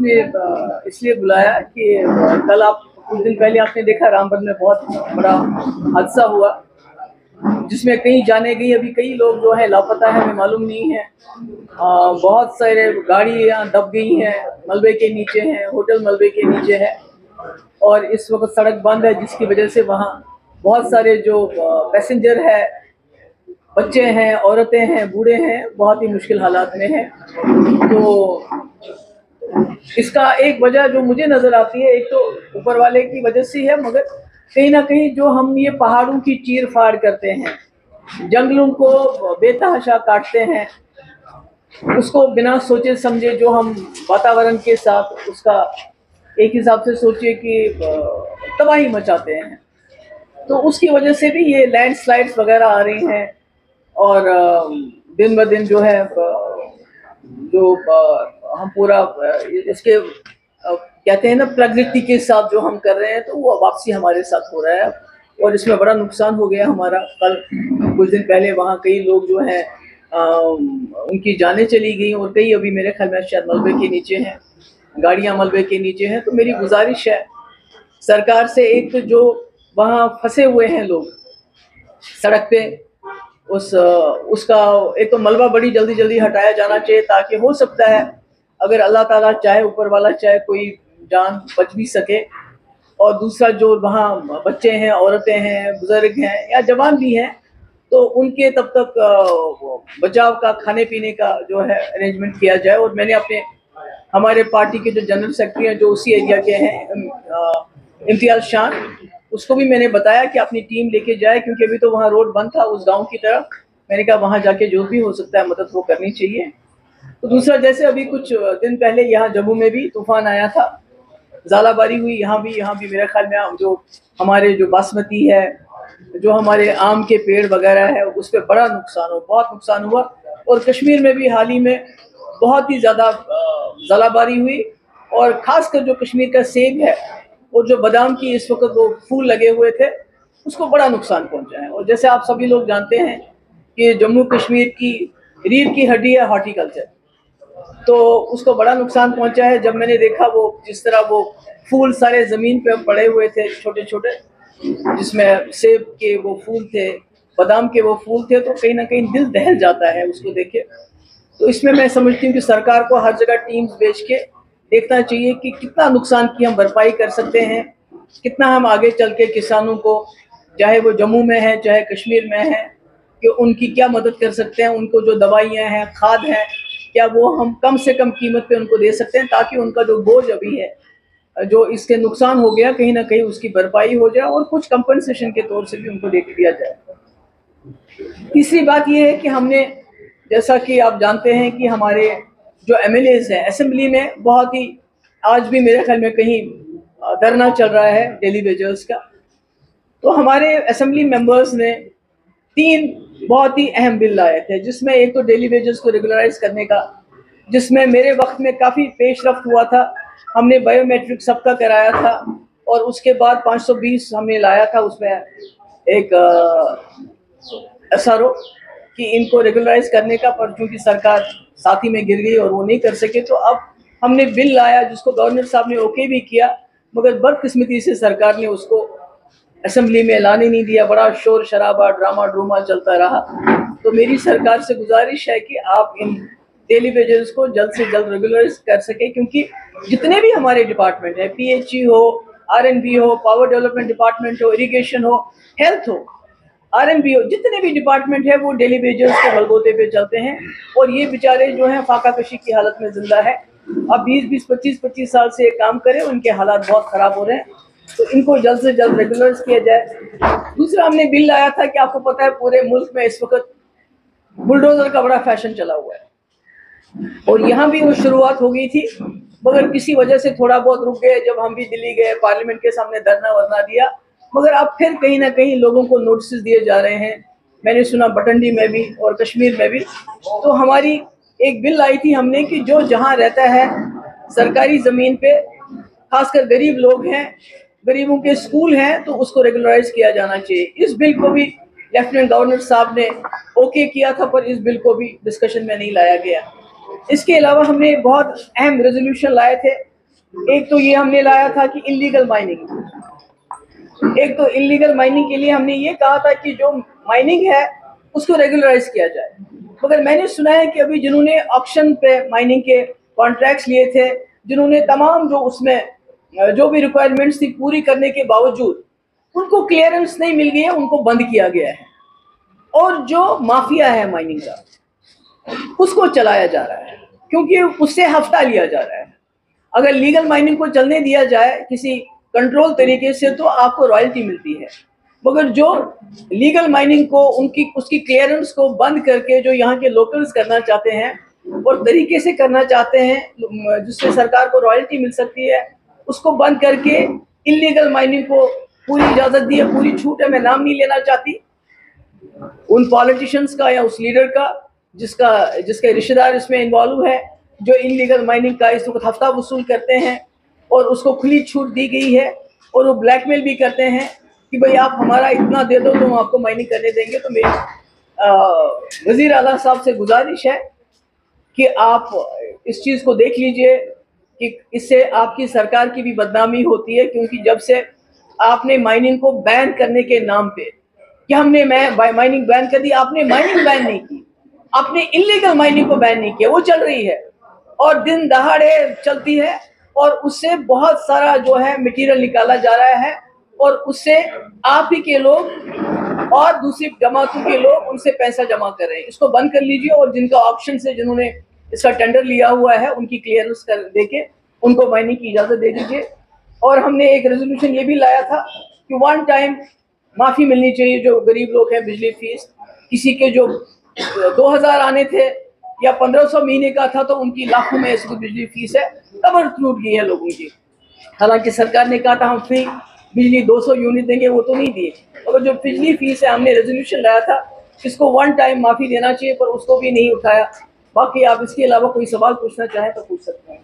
आपने इसलिए बुलाया कि कल आप कुछ दिन पहले आपने देखा रामबन में बहुत बड़ा हादसा हुआ, जिसमें कई जाने गई, अभी कई लोग जो है लापता है, हमें मालूम नहीं है। बहुत सारे गाड़ियाँ दब गई हैं, मलबे के नीचे हैं, होटल मलबे के नीचे है, और इस वक्त सड़क बंद है, जिसकी वजह से वहाँ बहुत सारे जो पैसेंजर है, बच्चे हैं, औरतें हैं, बूढ़े हैं, बहुत ही मुश्किल हालात में हैं। तो इसका एक वजह जो मुझे नज़र आती है, एक तो ऊपर वाले की वजह से है, मगर कहीं ना कहीं जो हम ये पहाड़ों की चीर फाड़ करते हैं, जंगलों को बेतहाशा काटते हैं, उसको बिना सोचे समझे जो हम वातावरण के साथ उसका एक हिसाब से सोचिए कि तबाही मचाते हैं, तो उसकी वजह से भी ये लैंडस्लाइड्स वगैरह आ रही हैं। और दिन ब दिन जो है जो हम पूरा इसके कहते हैं ना, प्रकृति के साथ जो हम कर रहे हैं, तो वो वापसी हमारे साथ हो रहा है, और इसमें बड़ा नुकसान हो गया हमारा। कल कुछ दिन पहले वहाँ कई लोग जो हैं उनकी जानें चली गई, और कई अभी मेरे ख्याल में शायद मलबे के नीचे हैं, गाड़ियाँ मलबे के नीचे हैं। तो मेरी गुजारिश है सरकार से, एक तो जो वहाँ फंसे हुए हैं लोग सड़क पे, उसका एक तो मलबा बड़ी जल्दी जल्दी हटाया जाना चाहिए, ताकि हो सकता है अगर अल्लाह ताला चाहे, ऊपर वाला चाहे, कोई जान बच भी सके। और दूसरा जो वहाँ बच्चे हैं, औरतें हैं, बुजुर्ग हैं या जवान भी हैं, तो उनके तब तक बचाव का, खाने पीने का जो है अरेंजमेंट किया जाए। और मैंने अपने हमारे पार्टी के जो जनरल सेक्रेटरी हैं, जो उसी एरिया के हैं, इम्तियाज शान, उसको भी मैंने बताया कि अपनी टीम लेके जाए, क्योंकि अभी तो वहाँ रोड बंद था उस गांव की तरफ। मैंने कहा वहाँ जाके जो भी हो सकता है मदद वो करनी चाहिए। तो दूसरा, जैसे अभी कुछ दिन पहले यहाँ जम्मू में भी तूफान आया था, ज़ालाबारी हुई, यहाँ भी मेरे ख्याल में जो हमारे जो बासमती है, जो हमारे आम के पेड़ वगैरह है, उस पर बड़ा बहुत नुकसान हुआ। और कश्मीर में भी हाल ही में बहुत ही ज़्यादा ज़ालाबारी हुई, और ख़ासकर जो कश्मीर का सेब है और जो बादाम की इस वक्त वो फूल लगे हुए थे, उसको बड़ा नुकसान पहुंचा है। और जैसे आप सभी लोग जानते हैं कि जम्मू कश्मीर की रीढ़ की हड्डी है हॉर्टिकल्चर, तो उसको बड़ा नुकसान पहुंचा है। जब मैंने देखा वो जिस तरह वो फूल सारे ज़मीन पे पड़े हुए थे, छोटे छोटे, जिसमें सेब के वो फूल थे, बादाम के वो फूल थे, तो कहीं ना कहीं दिल दहल जाता है उसको देखे। तो इसमें मैं समझती हूँ कि सरकार को हर जगह टीम्स भेज के देखना चाहिए कि कितना नुकसान की हम भरपाई कर सकते हैं, कितना हम आगे चल के किसानों को, चाहे वो जम्मू में है चाहे कश्मीर में है, कि उनकी क्या मदद कर सकते हैं। उनको जो दवाइयाँ हैं, खाद है, क्या वो हम कम से कम कीमत पे उनको दे सकते हैं, ताकि उनका जो बोझ अभी है, जो इसके नुकसान हो गया, कहीं ना कहीं उसकी भरपाई हो जाए, और कुछ कंपनसेशन के तौर से भी उनको दे दिया जाए। तीसरी बात यह है कि हमने, जैसा कि आप जानते हैं कि हमारे जो MLAs हैं असेंबली में, बहुत ही आज भी मेरे ख्याल में कहीं धरना चल रहा है डेली वेजर्स का। तो हमारे असेंबली मेंबर्स ने 3 बहुत ही अहम बिल लाए थे, जिसमें एक तो डेली वेजर्स को रेगुलराइज करने का, जिसमें मेरे वक्त में काफ़ी पेशरफ्त हुआ था। हमने बायोमेट्रिक सबका कराया था, और उसके बाद 520 हमने लाया था, उसमें एक SRO कि इनको रेगुलराइज करने का, पर चूँकि सरकार साथी में गिर गई और वो नहीं कर सके, तो अब हमने बिल लाया जिसको गवर्नर साहब ने ओके भी किया, मगर बदकिस्मती से सरकार ने उसको असेंबली में लाने नहीं दिया। बड़ा शोर शराबा, ड्रामा ड्रूमा चलता रहा। तो मेरी सरकार से गुजारिश है कि आप इन डेली वेजेस को जल्द से जल्द रेगुलराइज कर सके, क्योंकि जितने भी हमारे डिपार्टमेंट है, PHE हो, RNB हो, पावर डेवलपमेंट डिपार्टमेंट हो, इरिगेशन हो, हेल्थ हो, RNB हो, जितने भी डिपार्टमेंट है वो डेली वेजेस के बलबूते पे चलते हैं, और ये बेचारे जो हैं फाका कशी की हालत में जिंदा है। अब 20-20, 25-25 साल से ये काम करें, उनके हालात बहुत ख़राब हो रहे हैं, तो इनको जल्द से जल्द रेगुलराइज किया जाए। दूसरा, हमने बिल लाया था कि आपको पता है पूरे मुल्क में इस वक्त बुलडोजर का बड़ा फैशन चला हुआ है, और यहाँ भी वो शुरुआत हो गई थी, मगर किसी वजह से थोड़ा बहुत रुक गए। जब हम भी दिल्ली गए, पार्लियामेंट के सामने धरना वरना दिया, मगर अब फिर कहीं ना कहीं लोगों को नोटिस दिए जा रहे हैं। मैंने सुना बटंडी में भी और कश्मीर में भी। तो हमारी एक बिल आई थी हमने कि जो जहाँ रहता है सरकारी ज़मीन पे, खासकर गरीब लोग हैं, गरीबों के स्कूल हैं, तो उसको रेगुलराइज किया जाना चाहिए। इस बिल को भी लेफ्टिनेंट गवर्नर साहब ने ओके किया था, पर इस बिल को भी डिस्कशन में नहीं लाया गया। इसके अलावा हमने बहुत अहम रेजोल्यूशन लाए थे एक तो ये हमने लाया था कि इलीगल माइनिंग, एक तो इलीगल माइनिंग के लिए हमने ये कहा था कि जो माइनिंग है उसको रेगुलराइज किया जाए। मगर मैंने सुना है कि अभी जिन्होंने ऑक्शन पे माइनिंग के कॉन्ट्रैक्ट्स लिए थे, जिन्होंने तमाम जो उसमें जो भी रिक्वायरमेंट्स थी पूरी करने के बावजूद उनको क्लियरेंस नहीं मिल गई है, उनको बंद किया गया है। और जो माफिया है माइनिंग का उसको चलाया जा रहा है, क्योंकि उससे हफ्ता लिया जा रहा है। अगर लीगल माइनिंग को चलने दिया जाए किसी कंट्रोल तरीके से तो आपको रॉयल्टी मिलती है, मगर जो लीगल माइनिंग को उसकी क्लियरेंस को बंद करके जो यहाँ के लोकल्स करना चाहते हैं और तरीके से करना चाहते हैं जिससे सरकार को रॉयल्टी मिल सकती है, उसको बंद करके इलीगल माइनिंग को पूरी इजाजत दी है, पूरी छूट है। मैं नाम नहीं लेना चाहती उन पॉलिटिशियंस का या उस लीडर का जिसके रिश्तेदार इसमें इन्वॉल्व है, जो इलीगल माइनिंग का इस वक्त हफ्ता वसूल करते हैं और उसको खुली छूट दी गई है। और वो ब्लैकमेल भी करते हैं कि भाई आप हमारा इतना दे दो तो हम आपको माइनिंग करने देंगे। तो मेरी वजीर आला साहब से गुजारिश है कि आप इस चीज़ को देख लीजिए कि इससे आपकी सरकार की भी बदनामी होती है, क्योंकि जब से आपने माइनिंग को बैन करने के नाम पे कि हमने माइनिंग बैन कर दी, आपने माइनिंग बैन नहीं की, आपने इलीगल माइनिंग को बैन नहीं किया। वो चल रही है और दिन दहाड़े चलती है और उससे बहुत सारा जो है मटेरियल निकाला जा रहा है और उससे आप ही के लोग और दूसरी जमातों के लोग उनसे पैसा जमा कर रहे हैं। इसको बंद कर लीजिए और जिनका ऑप्शन से जिन्होंने इसका टेंडर लिया हुआ है उनकी क्लियरेंस कर देके उनको माइनिंग की इजाज़त दे दीजिए। और हमने एक रेजोल्यूशन ये भी लाया था कि वन टाइम माफ़ी मिलनी चाहिए जो गरीब लोग हैं। बिजली फीस किसी के जो 2000 आने थे या 1500 महीने का था तो उनकी लाखों में इसको बिजली फीस है, कमर टूट गई है लोगों की। हालांकि सरकार ने कहा था हम फ्री बिजली 200 यूनिट देंगे, वो तो नहीं दिए। मगर जो बिजली फीस है हमने रेजोल्यूशन लाया था इसको वन टाइम माफ़ी देना चाहिए, पर उसको भी नहीं उठाया। बाकी आप इसके अलावा कोई सवाल पूछना चाहें तो पूछ सकते हैं।